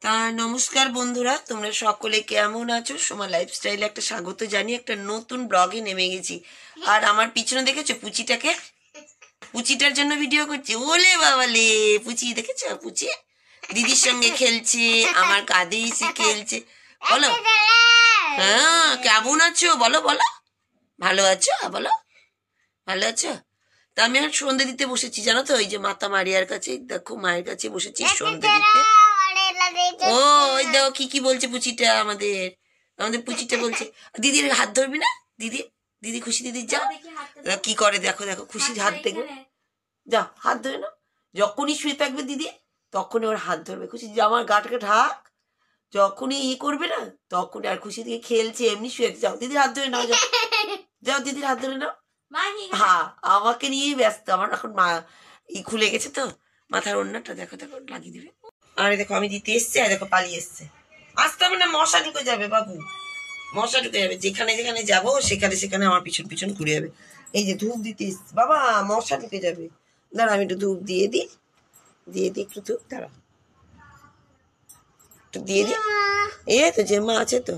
তা নমস্কার বন্ধুরা, তোমরা সকলে কেমন আছো? সোমা লাইফস্টাইলে একটা স্বাগত জানি। একটা নতুন ব্লগে নেমে গেছি। আর আমার পিছনে দেখেছো পুচিটাকে? পুচিটার জন্য ভিডিও করছি। ওলে বাবালে, পুচি দেখেছো? পুচি দিদির সঙ্গে খেলছে, আমার কাঁধে এসে খেলছে। বলো হ্যাঁ, কেমন আছো? বলো বলো, ভালো আছো? বলো ভালো আছো? তা আমি আর সন্ধে দিতে বসেছি, জানো তো, ওই যে মাতা মারিয়ার কাছে, দেখো মায়ের কাছে বসেছি সন্ধে দিতে। ও ওই দেখো কি কি বলছে পুচিটা, আমাদের আমাদের পুচিটা বলছে দিদির হাত ধরবি না? দিদি দিদি খুশি দিদি যা কি করে, দেখো দেখো খুশির হাত দেখবে, যা হাত ধরে না। যখনই শুয়ে থাকবে দিদি তখনই ওর হাত ধরবে। খুশি যে আমার গাটাকে ঢাক, যখনই করবে না তখনই। আর খুশি দিকে খেলছে, এমনি শুয়ে, যাও দিদির হাত ধরে নাও, যাও যাও দিদির হাত ধরে নাও। হ্যাঁ, আমাকে নিয়েই ব্যস্ত। আমার এখন মা খুলে গেছে তো মাথার ওড়নাটা, দেখো দেখো লাগিয়ে দিবে। আরে দেখো আমি দিতে এসছি, আর দেখো পালিয়ে এসছে। আসতে হবে না, মশা ঢুকে যাবে বাবু, মশা ঢুকে যাবে। যেখানে যেখানে যাবো সেখানে সেখানে আমার পিছন পিছন ঘুরে যাবে। এই যে ধূপ দিতে এসছি, বাবা মশা ঢুকে যাবে। দাঁড়া আমি একটু ধূপ দিয়ে দিই, একটু ধূপ, দাঁড়া একটু দিয়ে দিই। এই তো জেম্মা আছে তো,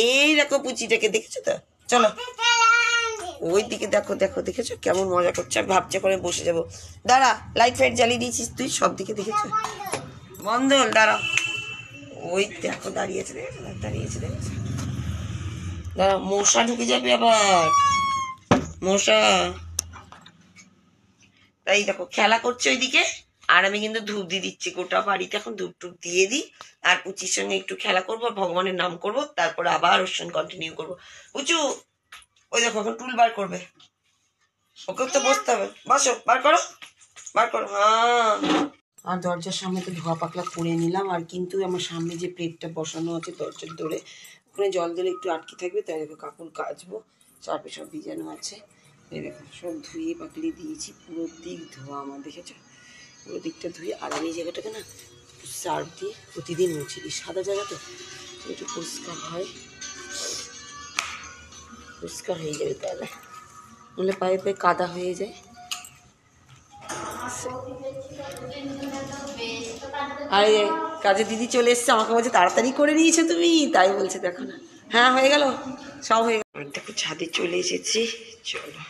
এই দেখো পুচিটাকে দেখেছো তো? চলো ওই দিকে দেখো দেখো, দেখেছো কেমন মজা করছে? আমি ভাবছে করে বসে যাবো। দাঁড়া, লাইট ফাইট জ্বালিয়ে দিয়েছিস তুই সব দিকে, দেখেছো? বন্ধ হল, দাঁড়া। ওই দেখো দাঁড়িয়েছে, দেখেছো? দাঁড়িয়েছে, দেখেছো? দাঁড়া, মশা ঢুকে যাবে আবার, মশা। তাই দেখো খেলা করছে ওইদিকে, আর আমি কিন্তু ধূপ দিয়ে দিচ্ছি গোটা বাড়িতে। এখন ধূপ টুপ দিয়ে দিই, আর পুচির সঙ্গে একটু খেলা করবো, ভগবানের নাম করবো, তারপরে আবার ওর সঙ্গে কন্টিনিউ করবো। পুচু ওই দেখো এখন টুল বার করবে, ওকে তো বসতে হবে। বসো, বার করো, বার করো। হ্যাঁ, আর দরজার সামনে তো ধোয়া পাকলা করে নিলাম। আর কিন্তু আমার সামনে যে প্লেটটা বসানো আছে দরজার দৌড়ে, ওখানে জল দিলে একটু আটকে থাকবে, তাই দেখো কাপড় কাচবো, চারপে সব ভিজানো আছে। এই দেখো সব ধুয়ে পাকলি দিয়েছি, পুরো দিক ধোয়া আমার, দেখেছো? পুরো দিকটা ধুয়ে। আর আমি এই জায়গাটাকে না সার্ফ দিয়ে প্রতিদিন মুছি দিই, সাদা জায়গা তো একটু পরিষ্কার হয়, পরিষ্কার হয়ে যাবে, তাহলে নাহলে পায়ে পায়ে কাদা হয়ে যায়। আর কাজে দিদি চলে এসছে, আমাকে বলছে তাড়াতাড়ি করে নিয়েছো তুমি, তাই বলছে, দেখো না। হ্যাঁ হয়ে গেল, সব হয়ে গেল। দেখো ছাদে চলে এসেছি, চলো।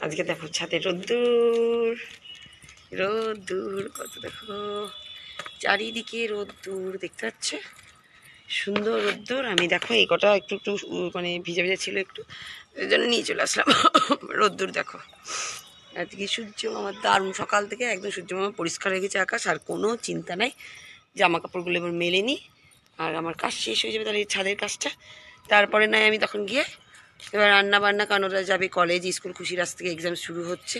আজকে দেখো ছাদে রোদ্দুর, রোদ্দুর কত, দেখো চারিদিকে রোদ্দুর, দেখতে পাচ্ছ? সুন্দর রোদ্দুর। আমি দেখো এই কটা একটু একটু মানে ভিজা ভিজা ছিল একটু, ওই জন্য নিয়ে চলে আসলাম। রোদ্দুর দেখো। আজকে সূর্য আমার দারুণ, সকাল থেকে একদম সূর্য মামা পরিষ্কার হয়ে গেছে আকাশ, আর কোনো চিন্তা নাই। জামা কাপড়গুলো এবার মেলে নিই, আর আমার কাজ শেষ হয়ে যাবে তাহলে এই ছাদের কাজটা। তারপরে নয় আমি তখন গিয়ে এবার রান্না বান্না, কারণ ওরা যাবে কলেজ স্কুল, খুশির আজ থেকে এক্সাম শুরু হচ্ছে,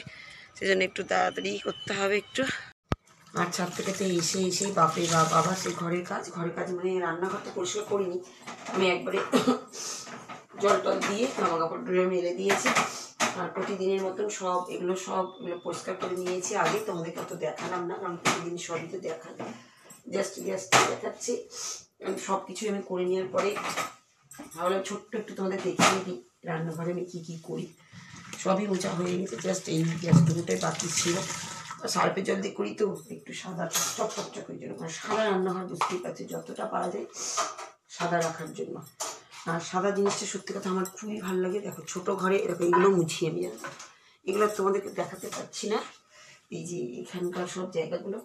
সেজন্য একটু তাড়াতাড়ি করতে হবে একটু। আর ছাদ থেকে তো এসেই বাপরে বাপ, আবার সেই ঘরের কাজ মানে রান্নাঘরটা পরিষ্কার করিনি আমি, একবারে জল টল দিয়ে জামা কাপড় মেলে দিয়েছি। আর প্রতিদিনের মতন সব এগুলো পরিষ্কার করে নিয়েছি আগে, তোমাদেরকে অত দেখালাম না, কারণ প্রতিদিন সবই তো দেখা, জাস্ট দেখাচ্ছি। সব কিছু আমি করে নেওয়ার পরে ভাবলাম ছোট্ট একটু তোমাদের দেখিয়ে দিই রান্নাঘরে আমি কী কী করি। সবই মোচা হয়ে গেছে, জাস্ট এই গ্যাসটুকুটাই বাকি ছিল। সার্ফে জল দিয়ে করি তো একটু সাদা চকচক ওই জন্য, কারণ সাদা রান্নাঘর বুঝতেই পারছি যতটা পারা যায় সাদা রাখার জন্য। আর সাদা জিনিসটা সত্যি কথা আমার খুবই ভালো লাগে। দেখো ছোটো ঘরে এরকম এগুলো মুছি আমি, এগুলো তোমাদেরকে দেখাতে পারছি না, এই যে এখানকার সব জায়গাগুলো।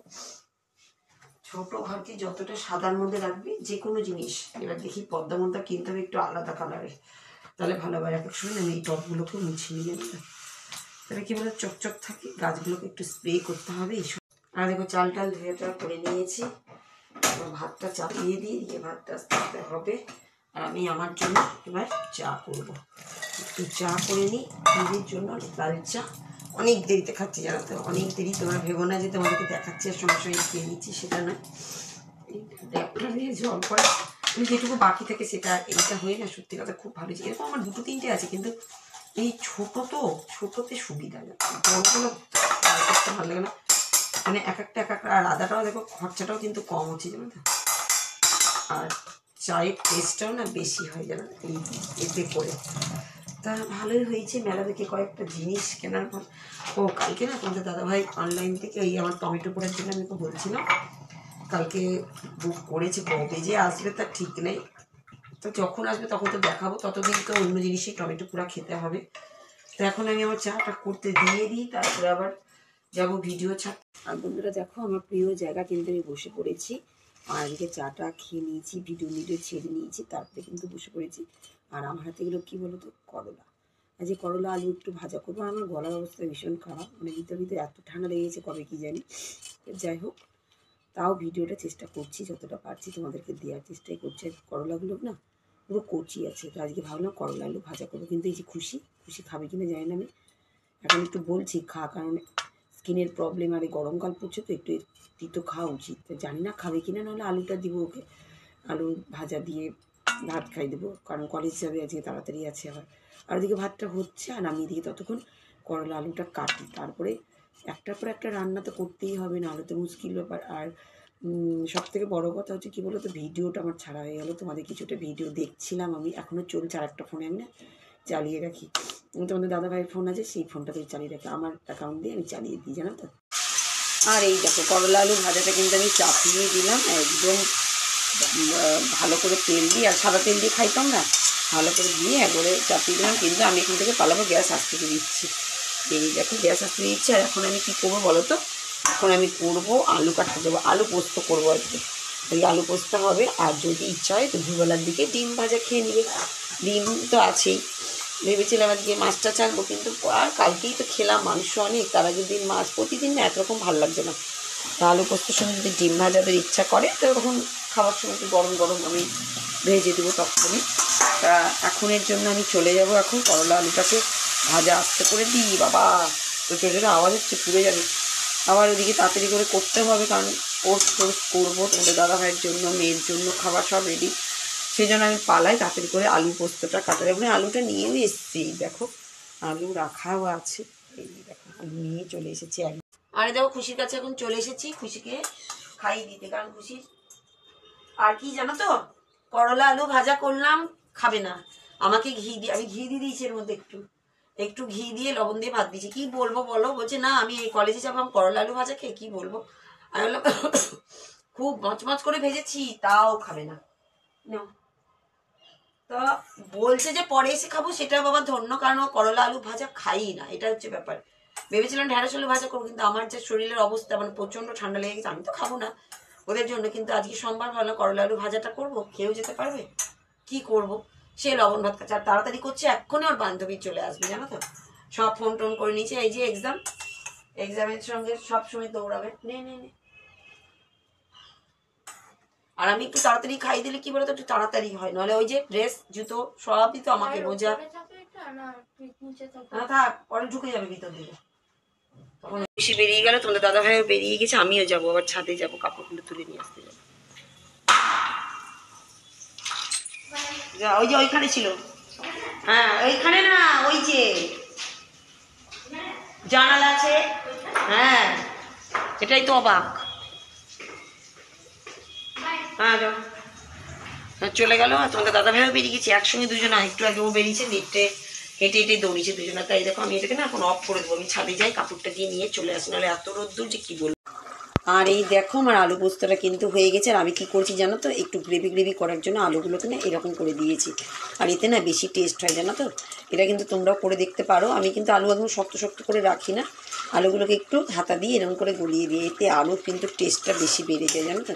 ছোটো ঘরকে যতটা সাদার মধ্যে রাখবে যে কোনো জিনিস, এবার দেখি পদ্মা মদ্দা কিনতে হবে একটু আলাদা কালারের, তাহলে ভালো হয়। এক সময় আমি এই টবগুলোকে মুছে নিয়ে তাহলে কী বলে চকচক থাকে। গাছগুলোকে একটু স্প্রে করতে হবে এইসব। আর দেখো চাল টাল ধুয়ে করে নিয়েছি, ভাতটা চাপিয়ে দিয়ে ভাতটা আস্তে আস্তে হবে। আর আমি আমার জন্য এবার চা করব, একটু চা করে নিই দিদির জন্য, লাল চা। অনেক দেরিতে খাচ্ছি জানো তো, অনেক দেরি। তোমরা ভেবো না যে তোমাদেরকে দেখাচ্ছি আর সঙ্গে সঙ্গে খেয়ে নিচ্ছি, সেটা নয়। একটা দিয়ে জল পড়ে আমি যেটুকু বাকি থাকে সেটা, এইটা হয়ে না সত্যি কথা খুব ভালো। এরকম আমার দুটো তিনটে আছে, কিন্তু এই ছোটো তো ছোটোতে সুবিধা না, বড়গুলো করতে ভালো লাগে না, মানে এক একটা। আর আদাটাও দেখো খরচাটাও কিন্তু কম হচ্ছে জানো তো, আর চায়ের টেস্টটাও না বেশি হয় জানো এই এতে করে। তা ভালোই হয়েছে, মেলা থেকে কয়েকটা জিনিস কেনার পর। ও কালকে না তোমাদের দাদাভাই অনলাইন থেকে এই আমার টমেটো পোড়ার জন্য আমি তো বলছিলাম, কালকে বুক করেছি, কবে যে আসবে তার ঠিক নেই। তো যখন আসবে তখন তো দেখাবো, ততদিন তো অন্য জিনিসই টমেটো পুরা খেতে হবে। তো এখন আমি আমার চাটা করতে দিয়ে দিই, তারপরে আবার যাবো ভিডিও ছাড়তে। আর বন্ধুরা দেখো, আমার প্রিয় জায়গা কিন্তু আমি বসে পড়েছি। আর এদিকে চাটা খেয়ে নিয়েছি, ভিডিও ছেড়ে নিয়েছি, তারপরে কিন্তু বসে পড়েছি। আর আমার হাতে এগুলো কী বলো তো, করলা। আজ করলা আলু একটু ভাজা করবো। আর আমার গলার অবস্থা ভীষণ খারাপ, মানে ভিতরে এত ঠান্ডা লেগেছে কবে কি জানি। যাই হোক, তাও ভিডিওটা চেষ্টা করছি, যতটা পারছি তোমাদেরকে দেওয়ার চেষ্টাই করছি। আর করলাগুলো না পুরো কচি আছে, তো আজকে ভাবলাম করলা আলু ভাজা করবো। কিন্তু এই যে খুশি খাবে কিনা জানি না। আমি এখন একটু বলছি খা, কারণ স্কিনের প্রবলেম, আর এই গরমকাল পড়ছে তো একটু তিতো খাওয়া উচিত। তো জানি না খাবে কিনা, নাহলে আলুটা দিব ওকে, আলু ভাজা দিয়ে ভাত খাই দেবো, কারণ কলেজ যাবে আজকে, তাড়াতাড়ি আছে আবার। আর ওদিকে ভাতটা হচ্ছে, আর আমি এদিকে ততক্ষণ করলা আলুটা কাটি। তারপরে একটার পর একটা রান্না তো করতেই হবে, না হলে তো মুশকিল ব্যাপার। আর সব থেকে বড়ো কথা হচ্ছে কী বলো তো, ভিডিওটা আমার ছাড়া হয়ে গেলো। তোমাদের কিছুটা ভিডিও দেখছিলাম আমি, এখনও চলছে। আর একটা ফোনে আমি না চালিয়ে রাখি, তোমাদের দাদাভাইয়ের ফোন আছে, সেই ফোনটাতেই চালিয়ে রাখি, আমার অ্যাকাউন্ট দিয়ে আমি চালিয়ে দিই, জানো তো। আর এই দেখো, করলা আলু ভাজাটা কিন্তু আমি চাপিয়ে দিলাম একদম ভালো করে তেল দিয়ে, আর সাদা তেল দিয়ে খাইতাম না, ভালো করে দিয়ে একবারে চাপিয়ে দিলাম। কিন্তু আমি এখান থেকে পালাবো, গ্যাস আস্তে দিয়ে দিচ্ছি। এই দেখো, গ্যাস আস্তে দিচ্ছি। আর এখন আমি কী করবো বলো তো, এখন আমি করবো আলু কাটতে দেবো, আলু পোস্ত করবো আজকে। ওই আলু পোস্ত হবে, আর যদি ইচ্ছা হয় তো দুবেলার দিকে ডিম ভাজা খেয়ে নেবে। ডিম তো আছেই, ভেবেছিলাম আজকে মাছটা ছাড়বো, কিন্তু আর কালকেই তো খেলাম মাংস অনেক, তার আগের দিন মাছ, প্রতিদিন না একরকম ভালো লাগছে না। তা আলু পোস্তর সঙ্গে যদি ডিম ভাজাদের ইচ্ছা করে তো তখন খাবার সময় একটু গরম গরম আমি ভেজে দেবো তখনই। তা এখনের জন্য আমি চলে যাব, এখন করলা আলুটাকে ভাজা আস্তে করে দিই। বাবা তো ছোটো ছোটো আওয়াজ হচ্ছে, পুড়ে যাবে। আবার ওদিকে তাড়াতাড়ি করে করতে হবে, কারণ পোস্ট করবো তোমাদের দাদা ভাইয়ের জন্য, মেয়ের জন্য খাবার সব রেডি। সেই জন্য আমি পালাই তাড়াতাড়ি করে আলু পোস্তটা কাটা যাবে। আলুটা নিয়েও এসেছি, দেখো আলু রাখাও আছে, এই দেখো আলু নিয়ে চলে এসেছি। আরে দেখো, খুশির কাছে এখন চলে এসেছি, খুশিকে খাইয়ে দিতে। কারণ খুশির আর কি জানো তো, করলা আলু ভাজা করলাম, খাবে না। আমাকে ঘি দিয়ে, আমি ঘি দিয়ে দিয়েছি এর মধ্যে, একটু ঘি দিয়ে লবণ দিয়ে ভাত দিয়েছি। কি বলবো বলো, বলছে না আমি এই কলেজে যাবো, আমি করলা আলু ভাজা খেয়ে কি বলবো। আমি বললাম খুব মচমচ করে ভেজেছি, তাও খাবে না। তো বলছে যে পরে এসে খাবো, সেটা বাবা ধন্য, কারণ ও করলা আলু ভাজা খাই না, এটা হচ্ছে ব্যাপার। ভেবেছিলাম ঢেঁড়স আলু ভাজা করবো, কিন্তু আমার যে শরীরের অবস্থা, মানে প্রচন্ড ঠান্ডা লেগে গেছে, আমি তো খাবো না ওদের জন্য। কিন্তু আজকে সোমবার ভালো করলা আলু ভাজাটা করবো, খেয়েও যেতে পারবে। কি করব, সে লবণ ভাত খাচ্ছে। আর তাড়াতাড়ি করছে, এক্ষুনি ওর বান্ধবী চলে আসবে, জানো তো। সব ফোন টোন করে নিয়েছে, এই যে এক্সামের সঙ্গে সব সময় দৌড়াবে। নে নে নে। আর আমি একটু তাড়াতাড়ি খাই দিলে কি বলতো, একটু তাড়াতাড়ি হয়, নাহলে ওই যে ড্রেস জুতো সবই তো আমাকে বোঝা। না থাক, পরে ঢুকে যাবে ভিতর দিকে। তখন বেশি বেরিয়ে গেল, তোমাদের দাদা ভাইও বেরিয়ে গেছে, আমিও যাবো, আবার ছাদে যাবো, কাপড়গুলো তুলে নিয়ে আসতে যাবো। ওই যে ওইখানে ছিল, হ্যাঁ ওইখানে না, ওই যে জানালা আছে, হ্যাঁ এটাই তো অবাক। হ্যাঁ চলে গেল। আর তোমাদের দাদা ভাইও বেরিয়ে গেছে, একসঙ্গে দুজন। একটু আগে ও বেরিয়েছে, নেটে হেঁটে হেঁটে দৌড়িয়েছে দুজনে। তাই দেখো, আমি এটাকে না এখন অফ করে দেবো, আমি ছাদে যাই, কাপড়টা দিয়ে নিয়ে চলে আসি, নাহলে এত রোদ্দুর যে কী বলবো। আর এই দেখো, আমার আলু পোস্তটা কিন্তু হয়ে গেছে। আর আমি কি করছি জানো তো, একটু গ্রেভি করার জন্য আলুগুলোকে না এরকম করে দিয়েছি, আর এতে না বেশি টেস্ট হয়, জানো তো। এটা কিন্তু তোমরাও করে দেখতে পারো। আমি কিন্তু আলু একদম শক্ত শক্ত করে রাখি না, আলুগুলোকে একটু হাতা দিয়ে এরকম করে গলিয়ে দিই, এতে আলুর কিন্তু টেস্টটা বেশি বেড়ে যায়, জানো তো।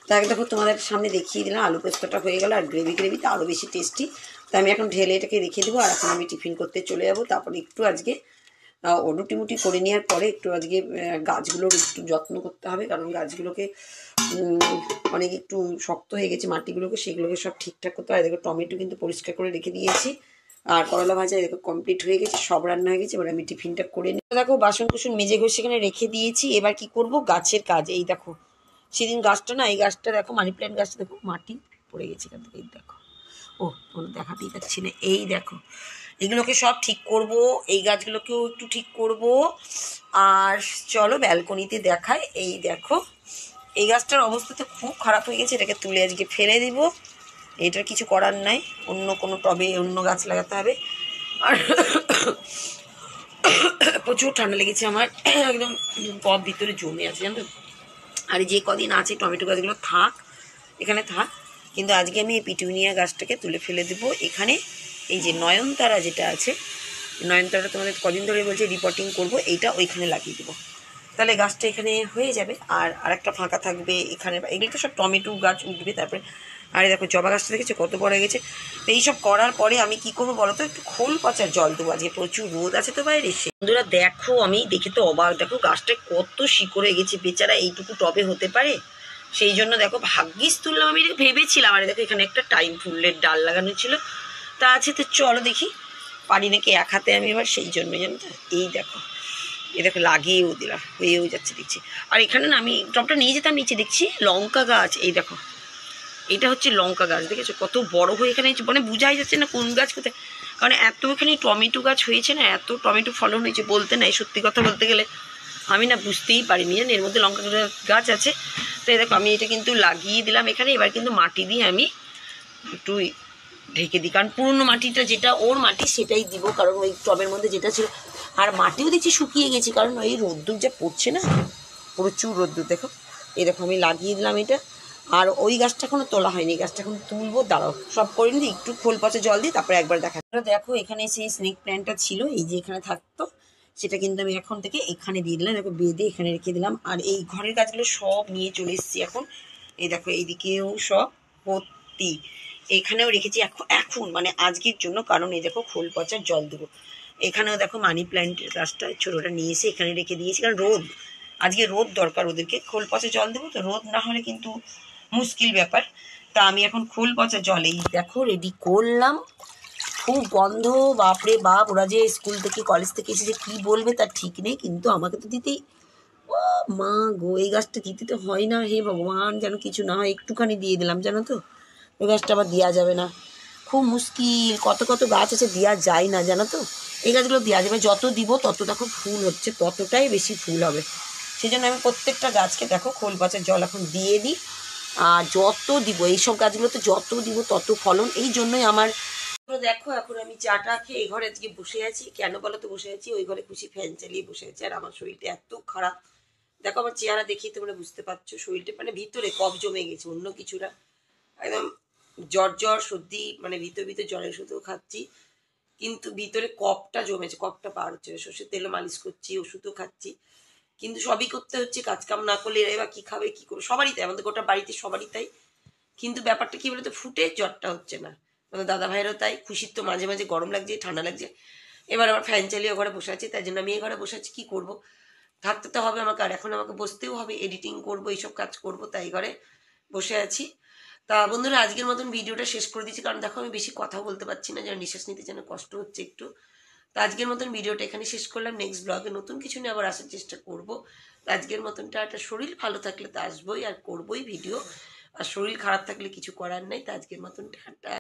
তাই দেখো, তোমাদের সামনে দেখিয়ে দিলাম আলু পোস্তটা হয়ে গেল। আর গ্রেভিতে আরও বেশি টেস্টি। তাই আমি এখন ঢেলে এটাকে রেখে দেবো। আর এখন আমি টিফিন করতে চলে যাবো। তারপরে একটু আজকে রুটিমুটি করে নেওয়ার পরে একটু আজকে গাছগুলোর একটু যত্ন করতে হবে, কারণ গাছগুলোকে অনেক একটু শক্ত হয়ে গেছে মাটিগুলোকে, সেগুলোকে সব ঠিকঠাক করতে হয়। দেখো টমেটো কিন্তু পরিষ্কার করে রেখে দিয়েছি, আর করলা ভাজা দেখো কমপ্লিট হয়ে গেছে, সব রান্না হয়ে গেছে। এবার আমি টিফিনটা করে নিই। দেখো বাসন কুসন মেজে ঘষে এখানে রেখে দিয়েছি। এবার কি করব, গাছের কাজ। এই দেখো, সেদিন গাছটা না, এই গাছটা দেখো, মানি প্ল্যান্ট গাছটা দেখো মাটি পড়ে গেছে এখান থেকে, এই দেখো। ও কোনো দেখাতেই পাচ্ছি না, এই দেখো এগুলোকে সব ঠিক করব, এই গাছগুলোকেও একটু ঠিক করব। আর চলো ব্যালকনিতে দেখায়। এই দেখো, এই গাছটার অবস্থা তো খুব খারাপ হয়ে গেছে, এটাকে তুলে আজকে ফেলে দিব। এটার কিছু করার নাই, অন্য কোনো টবে অন্য গাছ লাগাতে হবে। আর প্রচুর ঠান্ডা লেগেছে আমার, একদম কফ ভিতরে জমে আছে, জানো তো। আর যে কদিন আছে টমেটো গাছগুলো থাক, এখানে থাক, কিন্তু আজকে আমি এই পিটুনিয়া গাছটাকে তুলে ফেলে দেবো এখানে। এই যে নয়নতারা যেটা আছে, নয়নতারা তোমাদের কদিন ধরে বলছে রিপোর্টিং করবো, এইটা ওইখানে লাগিয়ে দেবো, তাহলে গাছটা এখানে হয়ে যাবে। আর আরেকটা ফাঁকা থাকবে এখানে, এগুলো তো সব টমেটো গাছ উঠবে। তারপরে আরে দেখো জবা গাছটা দেখেছো কত বড় হয়ে গেছে। তো এইসব করার পরে আমি কি করবো বলো তো, একটু খোল পচার জল দেবো, আজকে প্রচুর রোদ আছে তো বাইরে। সে বন্ধুরা দেখো, আমি দেখে তো অবাক, দেখো গাছটায় কত শিকড়ে গেছে, বেচারা এইটুকু টবে হতে পারে। সেই জন্য দেখো ভাগ্যিস তুললাম, আমি ভেবেছিলাম। আরে দেখো এখানে একটা টাইম ফুলের ডাল লাগানো ছিল, তা আছে তো চলো দেখি পারি নাকি এক হাতে আমি এবার, সেই জন্য জানো তো। এই দেখো, এ দেখো লাগিয়েও দিলাম, হয়েও যাচ্ছে দেখছি। আর এখানে না আমি টবটা নিয়ে যেতাম, নিচে দেখছি লঙ্কা গাছ। এই দেখো এটা হচ্ছে লঙ্কা গাছ, দেখেছো কত বড় হয়ে এখানে, মানে বোঝাই যাচ্ছে না কোন গাছ কোথায়। কারণ এত এখানে টমেটো গাছ হয়েছে না, এত টমেটো ফলন হয়েছে বলতে নাই, সত্যি কথা বলতে গেলে আমি না বুঝতেই পারিনি জানি এর মধ্যে লঙ্কা গাছ আছে। তো এই দেখো আমি এটা কিন্তু লাগিয়ে দিলাম এখানে। এবার কিন্তু মাটি দিয়ে আমি একটু ঢেকে দিই, কারণ পুরনো মাটিটা যেটা ওর মাটি সেটাই দিব, কারণ ওই টবের মধ্যে যেটা ছিল। আর মাটিও দেখছি শুকিয়ে গেছি, কারণ ওই রোদ্দুর যা পড়ছে না, প্রচুর রোদ্দুর। দেখো এই দেখো আমি লাগিয়ে দিলাম এটা। আর ওই গাছটা এখনো তোলা হয়নি, গাছটা এখন তুলবো, দাঁড়াও সব করে নিই, একটু খোল পচা জল দিই, তারপরে একবার দেখা। দেখো এখানে সেই স্নেক প্ল্যান্টটা ছিল, এই যে এখানে থাকতো, সেটা কিন্তু আমি এখন থেকে এখানে দিয়ে দিলাম, দেখো বেঁধে এখানে রেখে দিলাম। আর এই ঘরের গাছগুলো সব নিয়ে চলে এসেছি এখন। এই দেখো এইদিকেও সব ভর্তি, এখানেও রেখেছি এখন মানে আজকের জন্য, কারণ এই দেখো খোল পচার জল দেবো। এখানেও দেখো মানি প্ল্যান্টের গাছটা ছোটোটা নিয়ে এসে এখানে রেখে দিয়েছি, কারণ রোদ, আজকে রোদ দরকার ওদেরকে, খোল পচা জল দেবো তো, রোদ না হলে কিন্তু মুশকিল ব্যাপার। তা আমি এখন খোল পচা জল এই দেখো রেডি করলাম। খুব গন্ধ, বাপরে বাপ, ওরা যে স্কুল থেকে কলেজ থেকে এসে যে কী বলবে তার ঠিক নেই, কিন্তু আমাকে তো দিতেই, ও মা গো, এই গাছটা দিতে তো হয় না, হে ভগবান যেন কিছু না হয়, একটুখানি দিয়ে দিলাম জানো তো। ওই গাছটা আবার দেওয়া যাবে না, খুব মুশকিল, কত কত গাছ আছে দেওয়া যায় না জানো তো। এই গাছগুলো দেওয়া যাবে, যত দিব তত দেখো ফুল হচ্ছে, ততটাই বেশি ফুল হবে। সেই জন্য আমি প্রত্যেকটা গাছকে দেখো খোল পচার জল এখন দিয়ে দিই। আর যত দিব এইসব গাছগুলোতে যত দিব তত ফলন, এই জন্যই আমার। দেখো এখন আমি চাটা খেয়ে এই ঘরে আজকে বসে আছি, কেন বলো তো বসে আছি, ওই ঘরে খুশি ফ্যান চালিয়ে বসে আছি। আর আমার শরীরটা এত খারাপ, দেখো আমার চেহারা দেখেই তোমরা বুঝতে পারছো, শরীরটা মানে ভিতরে কফ জমে গেছে, অন্য কিছুটা একদম জ্বর জ্বর সর্দি, মানে ভিতর ভিতর জ্বরের ওষুধও খাচ্ছি, কিন্তু ভিতরে কফটা জমেছে, কফটা পার হচ্ছে না। সর্ষের তেলও মালিশ করছি, ওষুধও খাচ্ছি, কিন্তু সবই করতে হচ্ছে, কাজকাম না করলে এরা এবার কী খাবে কী করবে, সবারই তাই, আমাদের গোটা বাড়িতে সবারই তাই। কিন্তু ব্যাপারটা কি বলতো, ফুটে জ্বরটা হচ্ছে না, আমাদের দাদা ভাইয়েরও তাই। খুশির তো মাঝে মাঝে গরম লাগছে, ঠান্ডা লাগছে, এবার আবার ফ্যান চালিয়ে ঘরে বসে আছি, তাই জন্য আমি এই ঘরে বসে আছি। কী করবো, থাকতে তো হবে আমাকে, আর এখন আমাকে বসতেও হবে, এডিটিং করবো, এইসব কাজ করবো, তাই ঘরে বসে আছি। তা বন্ধুরা আজকের মতন ভিডিওটা শেষ করে দিচ্ছি, কারণ দেখো আমি বেশি কথা বলতে পারছি না, যেন নিঃশ্বাস নিতে যেন কষ্ট হচ্ছে একটু। তো আজকের মতন ভিডিওটা এখানে শেষ করলাম, নেক্সট ব্লগে নতুন কিছু নিয়ে আবার আসার চেষ্টা করবো। তো আজকের মতনটা একটা, শরীর ভালো থাকলে তো আসবোই আর করবোই ভিডিও, আর শরীর খারাপ থাকলে কিছু করার নেই। তো আজকের মতন টাটা।